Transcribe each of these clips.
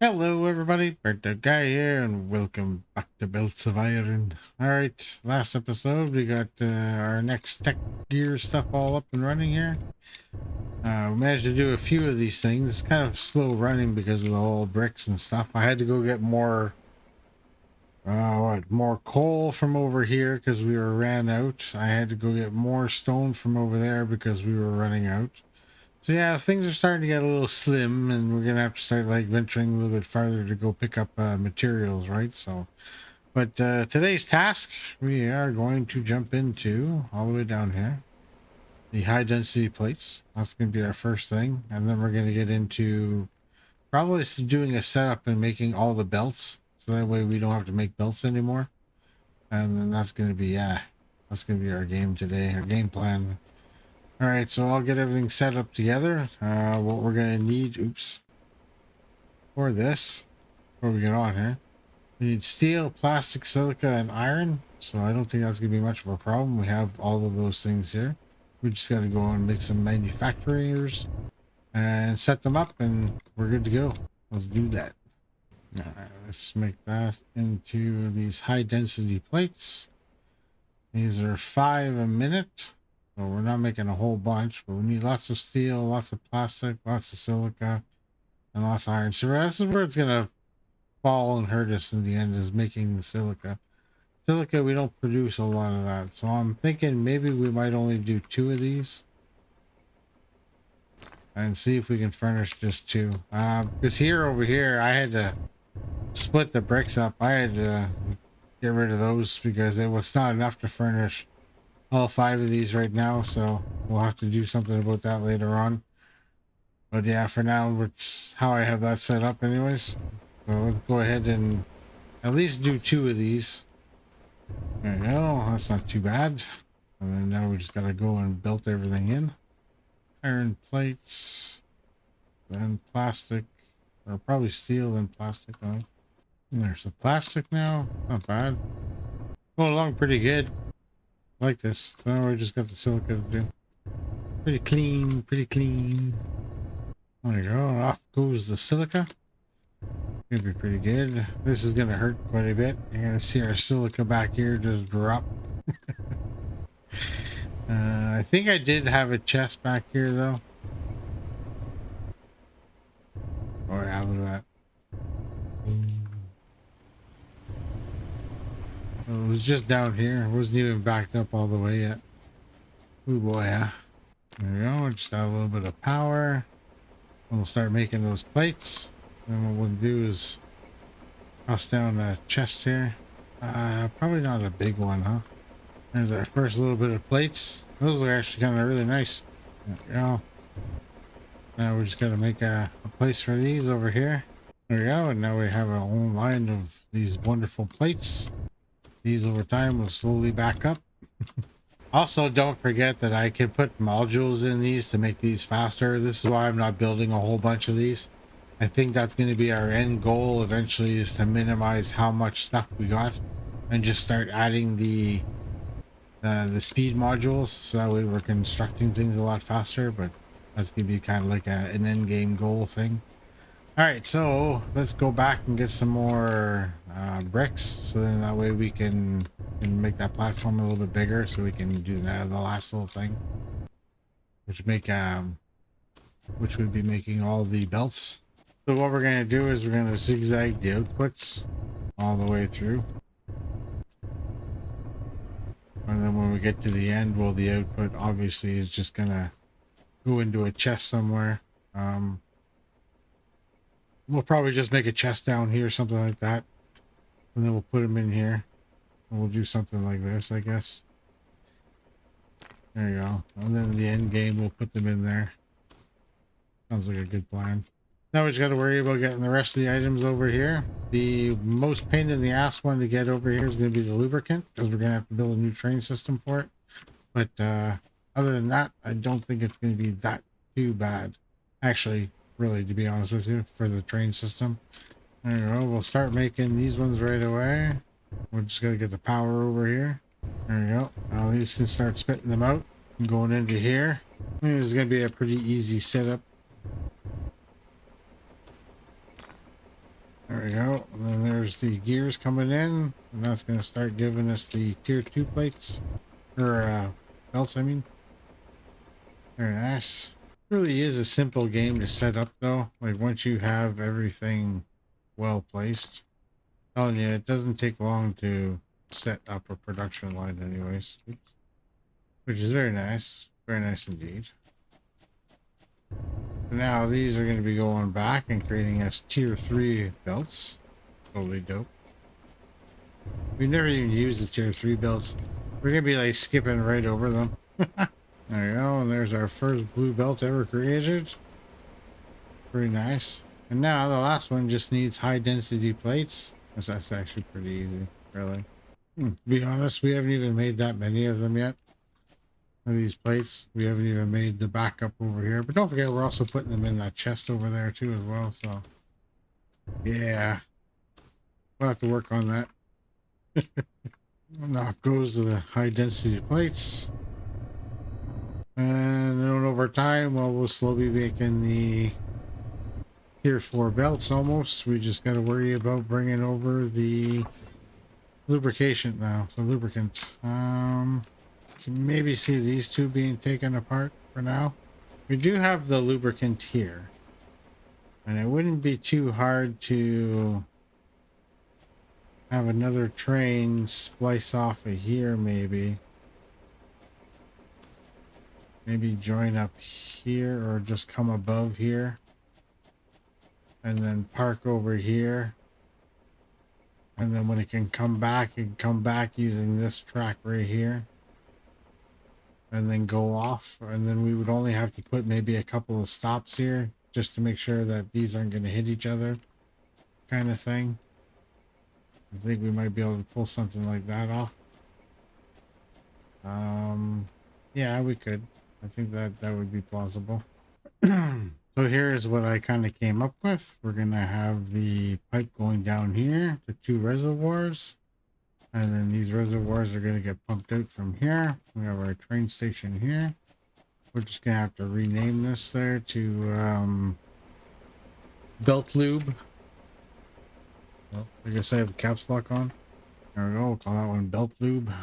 Hello everybody, Burnedoutguy here, and welcome back to Belts of Iron. Alright, last episode we got our next tech gear stuff all up and running here. We managed to do a few of these things. It's kind of slow running because of the whole bricks and stuff. I had to go get more more coal from over here because we were ran out. I had to go get more stone from over there because we were running out. So yeah, things are starting to get a little slim, and we're gonna have to start like venturing a little bit farther to go pick up materials, right? So, but today's task, we are going to jump into all the way down here, the high density plates. That's gonna be our first thing, and then we're gonna get into probably doing a setup and making all the belts, so that way we don't have to make belts anymore. And then that's gonna be that's gonna be our game today, our game plan. All right, so I'll get everything set up together. What we're gonna need, for this, before we get on here, we need steel, plastic, silica, and iron. So I don't think that's gonna be much of a problem. We have all of those things here. We just gotta go and make some manufacturers and set them up, and we're good to go. Let's do that. All right, let's make that into these high density plates. These are 5 a minute. So we're not making a whole bunch, but we need lots of steel, lots of plastic, lots of silica, and lots of iron. So this is where it's gonna fall and hurt us in the end, is making the silica. Silica, we don't produce a lot of that. So I'm thinking maybe we might only do 2 of these and see if we can furnish just 2. Because over here, I had to split the bricks up. I had to get rid of those because it was not enough to furnish all 5 of these right now, so we'll have to do something about that later on. But yeah, for now, it's how I have that set up anyways. So let's go ahead and at least do 2 of these. There we go, that's not too bad. And then now we just gotta go and build everything in. Iron plates, then plastic, or probably steel and plastic. Oh, there's the plastic now, not bad. Going along pretty good. Like this. So now we just got the silica to do. Pretty clean, pretty clean. There you go. Off goes the silica. Gonna be pretty good. This is gonna hurt quite a bit. You're gonna see our silica back here just drop. I think I did have a chest back here though. Oh yeah, look at that. Oh, it was just down here. It wasn't even backed up all the way yet. Oh boy, yeah. There we go. Just add a little bit of power. We'll start making those plates. And what we'll do is toss down a chest here. Probably not a big one, huh? There's our first little bit of plates. Those are actually kind of really nice. There we go. Now we just got to make a place for these over here. There we go. And now we have our own line of these wonderful plates. These over time will slowly back up. Also, don't forget that I can put modules in these to make these faster. This is why I'm not building a whole bunch of these. I think that's going to be our end goal eventually, is to minimize how much stuff we got and just start adding the speed modules, so that way we're constructing things a lot faster. But that's going to be kind of like an end game goal thing. All right, so let's go back and get some more bricks, so then that way we can make that platform a little bit bigger, so we can do the last little thing, which would be making all the belts. So what we're gonna do is we're gonna zigzag the outputs all the way through, and then when we get to the end, well, the output obviously is just gonna go into a chest somewhere. We'll probably just make a chest down here, something like that, and then we'll put them in here, and we'll do something like this, I guess. There you go. And then the end game, we'll put them in there. Sounds like a good plan. Now we just got to worry about getting the rest of the items over here. The most pain in the ass one to get over here is going to be the lubricant, because we're going to have to build a new train system for it. But other than that, I don't think it's going to be that too bad. Actually, really, to be honest with you, for the train system. There you go. We'll start making these ones right away. We're just going to get the power over here. There you go. Now these can start spitting them out and going into here. This is going to be a pretty easy setup. There we go. And then there's the gears coming in, and that's going to start giving us the tier 2 plates, or belts, I mean. Very nice. Really is a simple game to set up though. Like once you have everything well placed, telling you it doesn't take long to set up a production line anyways. Oops. Which is very nice. Very nice indeed. Now these are going to be going back and creating us tier 3 belts. Totally dope. We never even used the tier 3 belts. We're going to be like skipping right over them. There you go, and there's our first blue belt ever created. Pretty nice. And now the last one just needs high density plates. That's actually pretty easy, really. To be honest, we haven't even made that many of them yet. Of these plates. We haven't even made the backup over here. But don't forget, we're also putting them in that chest over there too as well. So, yeah. We'll have to work on that. Now it goes to the high density plates. And then over time, well, we'll slowly be making the tier 4 belts almost. We just got to worry about bringing over the lubrication now, the lubricant. Can maybe see these two being taken apart for now. We do have the lubricant here, and it wouldn't be too hard to have another train splice off of here maybe. Maybe join up here or just come above here and then park over here. And then when it can come back using this track right here. And then go off. And then we would only have to put maybe a couple of stops here just to make sure that these aren't going to hit each other kind of thing. I think we might be able to pull something like that off. Yeah, we could. I think that would be plausible. So here's what I kind of came up with. We're going to have the pipe going down here to 2 reservoirs. And then these reservoirs are going to get pumped out from here. We have our train station here. We're just going to have to rename this there to Belt Lube. Well, I guess I have the caps lock on. There we go. We'll call that one Belt Lube.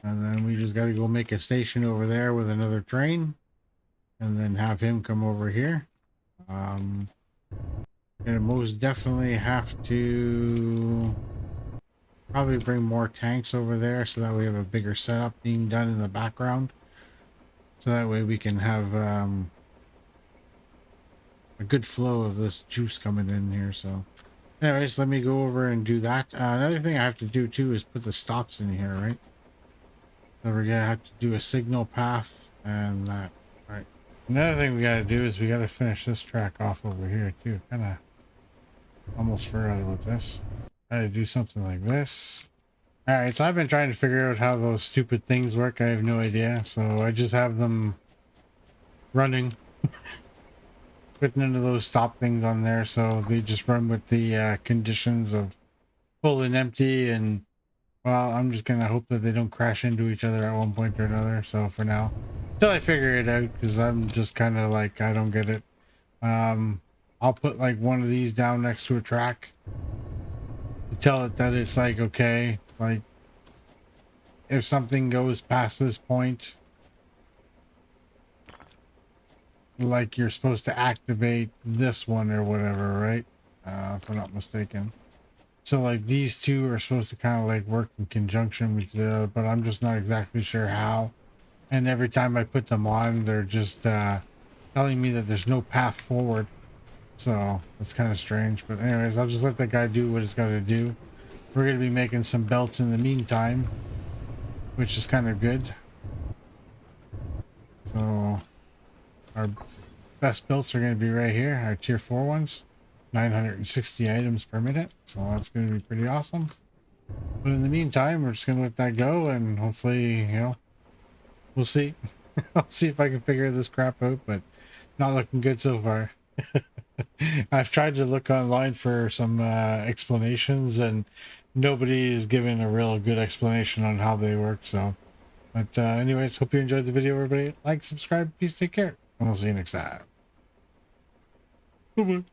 And then we just got to go make a station over there with another train. And then have him come over here. And most definitely have to probably bring more tanks over there so that we have a bigger setup being done in the background. So that way we can have a good flow of this juice coming in here. So anyways, let me go over and do that. Another thing I have to do too is put the stops in here, right? So we're gonna have to do a signal path and that. All right. Another thing we gotta do is we gotta finish this track off over here too. Kind of almost forgot about this. Gotta do something like this. All right, so I've been trying to figure out how those stupid things work. I have no idea, so I just have them running, putting into those stop things on there, so they just run with the conditions of full and empty. And well, I'm just gonna hope that they don't crash into each other at one point or another. So for now, until I figure it out, because I'm just kind of like, I don't get it. I'll put like one of these down next to a track to tell it that it's like, okay, like if something goes past this point, like you're supposed to activate this one or whatever, right? If I'm not mistaken. So like these two are supposed to kind of like work in conjunction with the other, but I'm just not exactly sure how. And every time I put them on, they're just telling me that there's no path forward. So it's kind of strange. But anyways, I'll just let that guy do what he's got to do. We're going to be making some belts in the meantime, which is kind of good. So our best belts are going to be right here, our tier 4 ones. 960 items per minute, so that's going to be pretty awesome. But in the meantime, we're just going to let that go, and hopefully, you know, we'll see. I'll see if I can figure this crap out, but not looking good so far. I've tried to look online for some explanations, and nobody is giving a real good explanation on how they work. So, but anyways, hope you enjoyed the video, everybody. Like, subscribe, peace, take care, and we'll see you next time. Bye-bye.